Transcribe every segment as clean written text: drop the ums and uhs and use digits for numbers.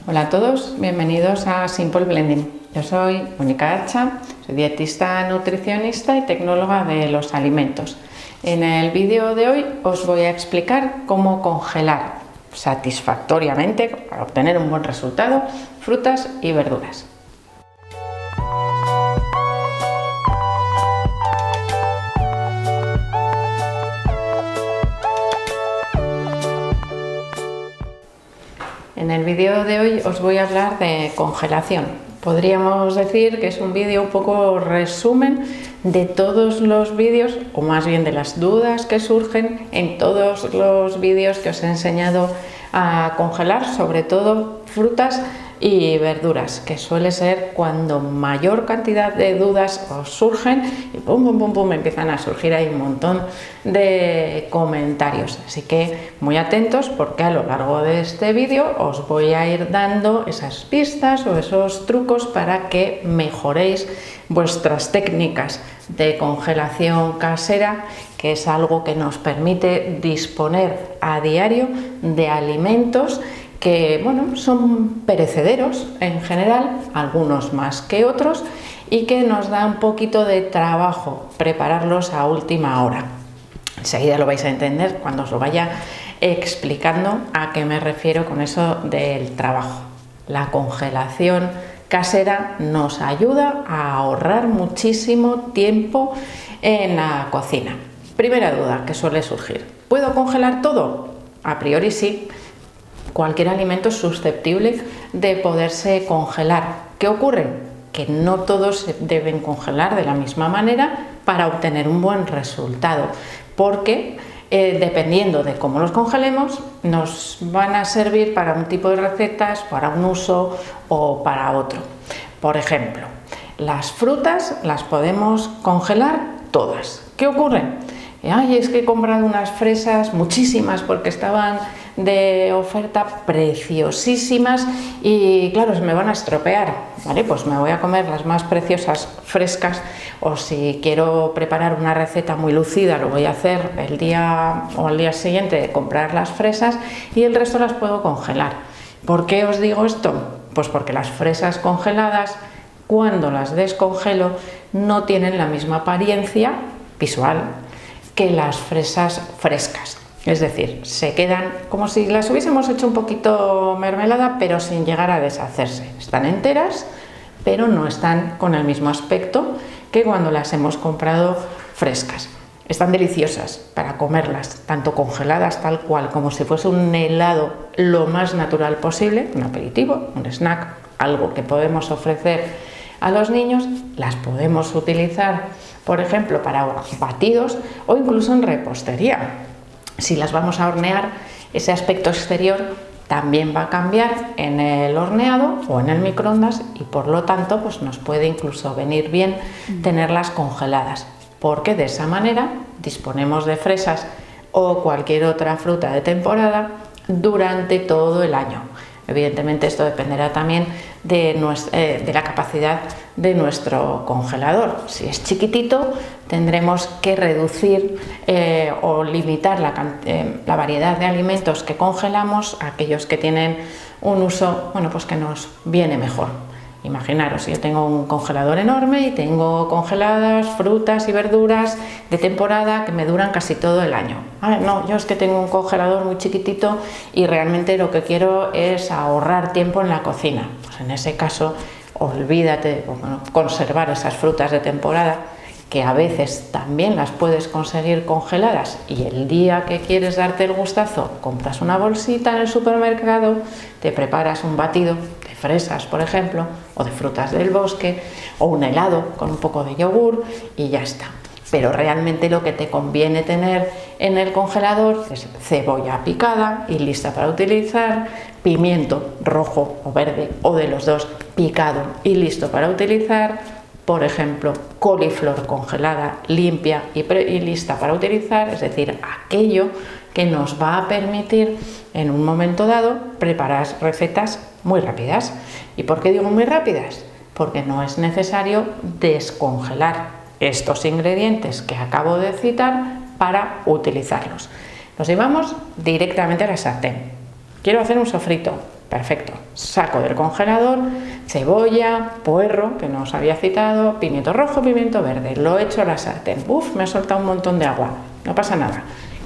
Hola a todos, bienvenidos a Simple Blending. Yo soy Mónica Archa, soy dietista, nutricionista y tecnóloga de los alimentos. En el vídeo de hoy os voy a explicar cómo congelar satisfactoriamente, para obtener un buen resultado, frutas y verduras. En el vídeo de hoy os voy a hablar de congelación. Podríamos decir que es un vídeo un poco resumen de todos los vídeos, o más bien de las dudas que surgen en todos los vídeos que os he enseñado a congelar, sobre todo frutas y verduras, que suele ser cuando mayor cantidad de dudas os surgen y pum, empiezan a surgir ahí un montón de comentarios. Así que muy atentos, porque a lo largo de este vídeo os voy a ir dando esas pistas o esos trucos para que mejoréis vuestras técnicas de congelación casera, que es algo que nos permite disponer a diario de alimentos que son perecederos en general, algunos más que otros, y que nos da un poquito de trabajo prepararlos a última hora. Enseguida lo vais a entender cuando os lo vaya explicando a qué me refiero con eso del trabajo. La congelación casera nos ayuda a ahorrar muchísimo tiempo en la cocina. Primera duda que suele surgir: ¿puedo congelar todo? A priori sí. Cualquier alimento es susceptible de poderse congelar. ¿Qué ocurre? Que no todos se deben congelar de la misma manera para obtener un buen resultado, porque dependiendo de cómo los congelemos, nos van a servir para un tipo de recetas, para un uso o para otro. Por ejemplo, las frutas las podemos congelar todas. ¿Qué ocurre? Es que he comprado unas fresas, muchísimas, porque estaban de oferta, preciosísimas, y claro, se me van a estropear, ¿vale? Pues me voy a comer las más preciosas frescas, o si quiero preparar una receta muy lucida, lo voy a hacer el día o al día siguiente de comprar las fresas, y el resto las puedo congelar. ¿Por qué os digo esto? Pues porque las fresas congeladas, cuando las descongelo, no tienen la misma apariencia visual que las fresas frescas. Es decir, se quedan como si las hubiésemos hecho un poquito mermelada, pero sin llegar a deshacerse. Están enteras, pero no están con el mismo aspecto que cuando las hemos comprado frescas. Están deliciosas para comerlas, tanto congeladas tal cual, como si fuese un helado lo más natural posible, un aperitivo, un snack, algo que podemos ofrecer a los niños. Las podemos utilizar, por ejemplo, para batidos o incluso en repostería. Si las vamos a hornear, ese aspecto exterior también va a cambiar en el horneado o en el microondas, y por lo tanto pues nos puede incluso venir bien tenerlas congeladas, porque de esa manera disponemos de fresas o cualquier otra fruta de temporada durante todo el año. Evidentemente esto dependerá también de la capacidad de nuestro congelador. Si es chiquitito, tendremos que reducir o limitar la variedad de alimentos que congelamos a aquellos que tienen un uso pues que nos viene mejor. Imaginaros, yo tengo un congelador enorme y tengo congeladas frutas y verduras de temporada que me duran casi todo el año. Yo es que tengo un congelador muy chiquitito y realmente lo que quiero es ahorrar tiempo en la cocina. Pues en ese caso, olvídate de conservar esas frutas de temporada, que a veces también las puedes conseguir congeladas, y el día que quieres darte el gustazo, compras una bolsita en el supermercado, te preparas un batido de fresas, por ejemplo, o de frutas del bosque, o un helado con un poco de yogur, y ya está. Pero realmente lo que te conviene tener en el congelador es cebolla picada y lista para utilizar, pimiento rojo o verde, o de los dos, picado y listo para utilizar. Por ejemplo, coliflor congelada, limpia y lista para utilizar, es decir, aquello que nos va a permitir en un momento dado preparar recetas muy rápidas. ¿Y por qué digo muy rápidas? Porque no es necesario descongelar estos ingredientes que acabo de citar para utilizarlos. Los llevamos directamente a la sartén. Quiero hacer un sofrito, Perfecto, saco del congelador cebolla, puerro, que no os había citado, pimiento rojo, pimiento verde, lo echo a la sartén. Uf, me ha soltado un montón de agua, no pasa nada.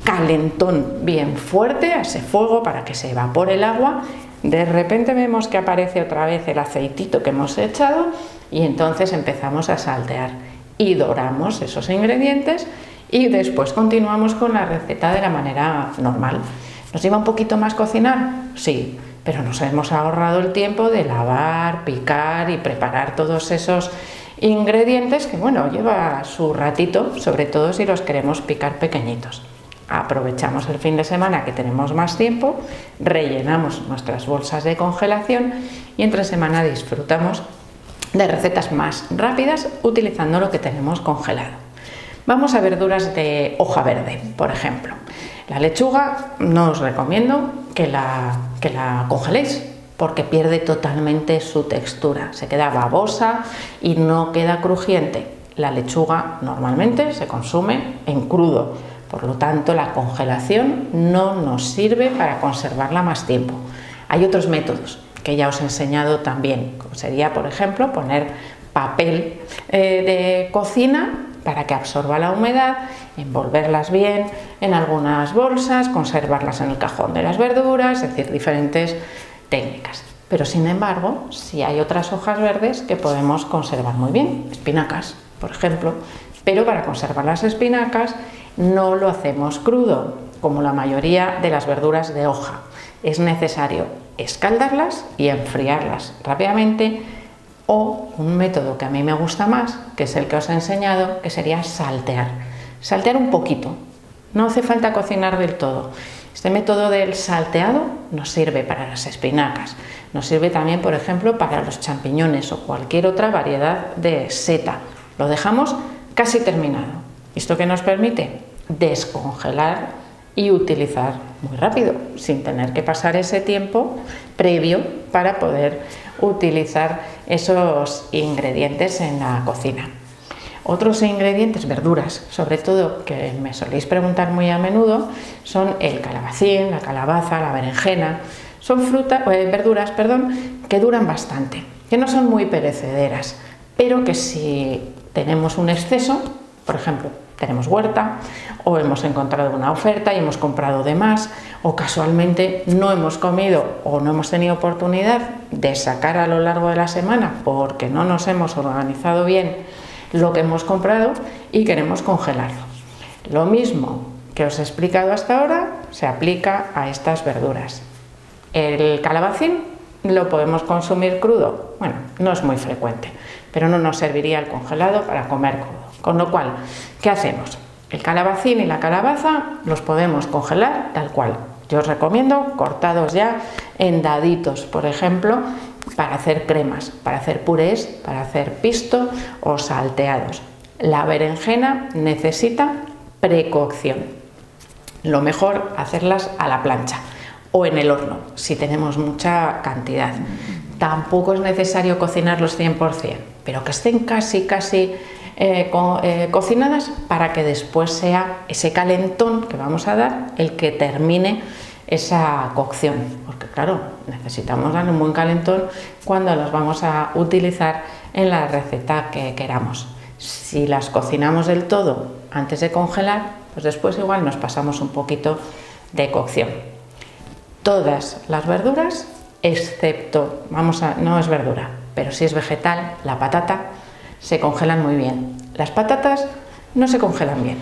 Calentón bien fuerte a ese fuego para que se evapore el agua. De repente vemos que aparece otra vez el aceitito que hemos echado y entonces empezamos a saltear y doramos esos ingredientes y después continuamos con la receta de la manera normal. ¿Nos lleva un poquito más cocinar? Sí, pero nos hemos ahorrado el tiempo de lavar, picar y preparar todos esos ingredientes que, bueno, lleva su ratito, sobre todo si los queremos picar pequeñitos. Aprovechamos el fin de semana que tenemos más tiempo, rellenamos nuestras bolsas de congelación y entre semana disfrutamos de recetas más rápidas utilizando lo que tenemos congelado. Vamos a verduras de hoja verde, por ejemplo. La lechuga no os recomiendo que la congeléis porque pierde totalmente su textura, se queda babosa y no queda crujiente. La lechuga normalmente se consume en crudo. Por lo tanto, la congelación no nos sirve para conservarla más tiempo. Hay otros métodos que ya os he enseñado también, como sería, por ejemplo, poner papel de cocina para que absorba la humedad, envolverlas bien en algunas bolsas, conservarlas en el cajón de las verduras, es decir, diferentes técnicas. Pero sin embargo, sí hay otras hojas verdes que podemos conservar muy bien, espinacas, por ejemplo, pero para conservar las espinacas no lo hacemos crudo, como la mayoría de las verduras de hoja. Es necesario escaldarlas y enfriarlas rápidamente, o un método que a mí me gusta más, que es el que os he enseñado, que sería saltear. Saltear un poquito, no hace falta cocinar del todo. Este método del salteado nos sirve para las espinacas, nos sirve también, por ejemplo, para los champiñones o cualquier otra variedad de seta. Lo dejamos casi terminado. ¿Esto qué nos permite? Descongelar y utilizar muy rápido, sin tener que pasar ese tiempo previo para poder utilizar esos ingredientes en la cocina. Otros ingredientes, verduras, sobre todo, que me soléis preguntar muy a menudo, son el calabacín, la calabaza, la berenjena. Son verduras que duran bastante, que no son muy perecederas, pero que si tenemos un exceso, por ejemplo, tenemos huerta o hemos encontrado una oferta y hemos comprado de más, o casualmente no hemos comido o no hemos tenido oportunidad de sacar a lo largo de la semana porque no nos hemos organizado bien lo que hemos comprado y queremos congelarlo. Lo mismo que os he explicado hasta ahora se aplica a estas verduras. El calabacín lo podemos consumir crudo, bueno, no es muy frecuente, pero no nos serviría el congelado para comer crudo. Con lo cual, ¿qué hacemos? El calabacín y la calabaza los podemos congelar tal cual. Yo os recomiendo cortados ya en daditos, por ejemplo, para hacer cremas, para hacer purés, para hacer pisto o salteados. La berenjena necesita precocción. Lo mejor hacerlas a la plancha o en el horno, si tenemos mucha cantidad. Tampoco es necesario cocinarlos 100%, pero que estén casi cocinadas para que después sea ese calentón que vamos a dar el que termine esa cocción, porque claro, necesitamos darle un buen calentón cuando las vamos a utilizar en la receta que queramos. Si las cocinamos del todo antes de congelar, pues después igual nos pasamos un poquito de cocción. Todas las verduras, excepto, no es verdura, pero sí es vegetal, la patata, se congelan muy bien. Las patatas no se congelan bien,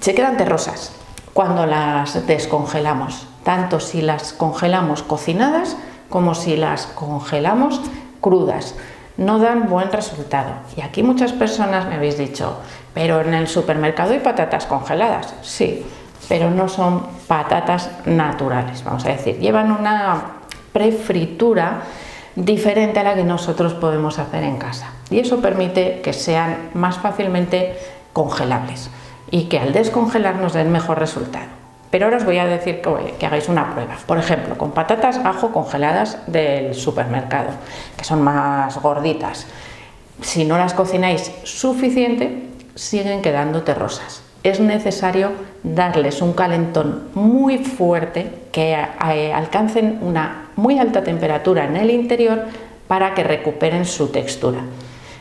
se quedan terrosas cuando las descongelamos, tanto si las congelamos cocinadas como si las congelamos crudas. No dan buen resultado. Y aquí muchas personas me habéis dicho, pero en el supermercado hay patatas congeladas. Sí, pero no son patatas naturales, vamos a decir, llevan una prefritura diferente a la que nosotros podemos hacer en casa, y eso permite que sean más fácilmente congelables y que al descongelar nos den mejor resultado. Pero ahora os voy a decir que hagáis una prueba, por ejemplo, con patatas ajo congeladas del supermercado, que son más gorditas. Si no las cocináis suficiente, siguen quedando terrosas. Es necesario darles un calentón muy fuerte, que alcancen una muy alta temperatura en el interior para que recuperen su textura.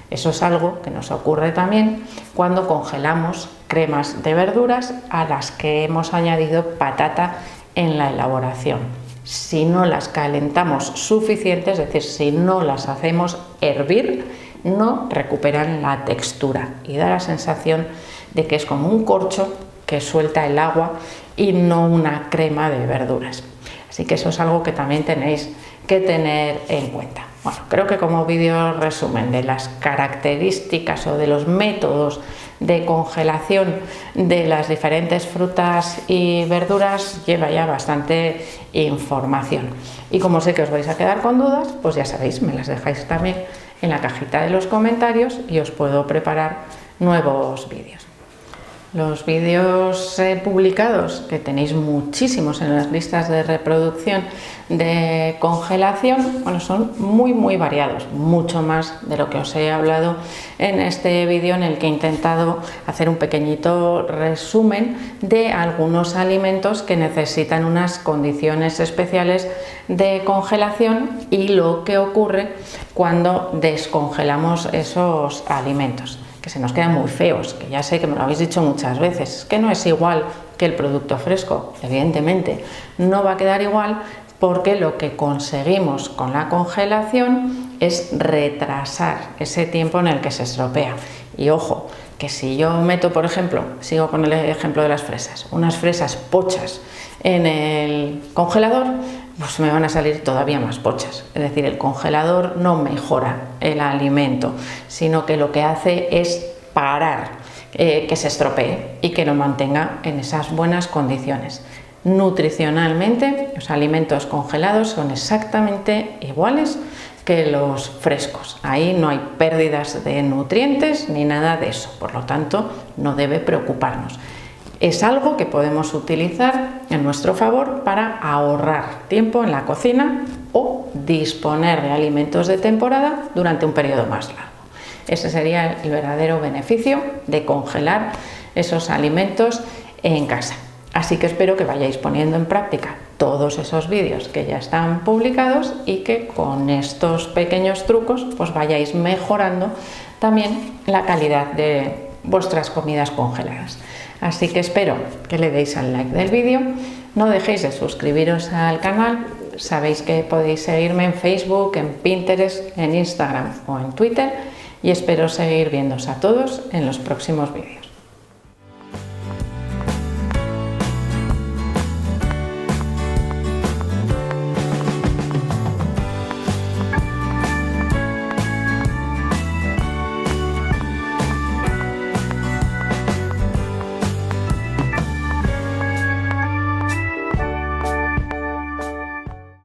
Eso es algo que nos ocurre también cuando congelamos cremas de verduras a las que hemos añadido patata en la elaboración. Si no las calentamos suficiente, es decir, si no las hacemos hervir, no recuperan la textura y da la sensación de que es como un corcho que suelta el agua y no una crema de verduras. Así que eso es algo que también tenéis que tener en cuenta. Bueno, creo que como vídeo resumen de las características o de los métodos de congelación de las diferentes frutas y verduras lleva ya bastante información. Y como sé que os vais a quedar con dudas, pues ya sabéis, me las dejáis también en la cajita de los comentarios y os puedo preparar nuevos vídeos. Los vídeos publicados, que tenéis muchísimos en las listas de reproducción de congelación, bueno, son muy variados, mucho más de lo que os he hablado en este vídeo, en el que he intentado hacer un pequeñito resumen de algunos alimentos que necesitan unas condiciones especiales de congelación y lo que ocurre cuando descongelamos esos alimentos, que se nos quedan muy feos, que ya sé que me lo habéis dicho muchas veces, es que no es igual que el producto fresco. Evidentemente no va a quedar igual, porque lo que conseguimos con la congelación es retrasar ese tiempo en el que se estropea. Y ojo, que si yo meto, por ejemplo, sigo con el ejemplo de las fresas, unas fresas pochas en el congelador, pues me van a salir todavía más pochas. Es decir, el congelador no mejora el alimento, sino que lo que hace es parar que se estropee y que lo mantenga en esas buenas condiciones. Nutricionalmente, los alimentos congelados son exactamente iguales que los frescos. Ahí no hay pérdidas de nutrientes ni nada de eso, por lo tanto no debe preocuparnos. Es algo que podemos utilizar en nuestro favor para ahorrar tiempo en la cocina o disponer de alimentos de temporada durante un periodo más largo. Ese sería el verdadero beneficio de congelar esos alimentos en casa. Así que espero que vayáis poniendo en práctica todos esos vídeos que ya están publicados y que con estos pequeños trucos pues vayáis mejorando también la calidad de vuestras comidas congeladas. Así que espero que le deis al like del vídeo, no dejéis de suscribiros al canal, sabéis que podéis seguirme en Facebook, en Pinterest, en Instagram o en Twitter y espero seguir viéndoos a todos en los próximos vídeos.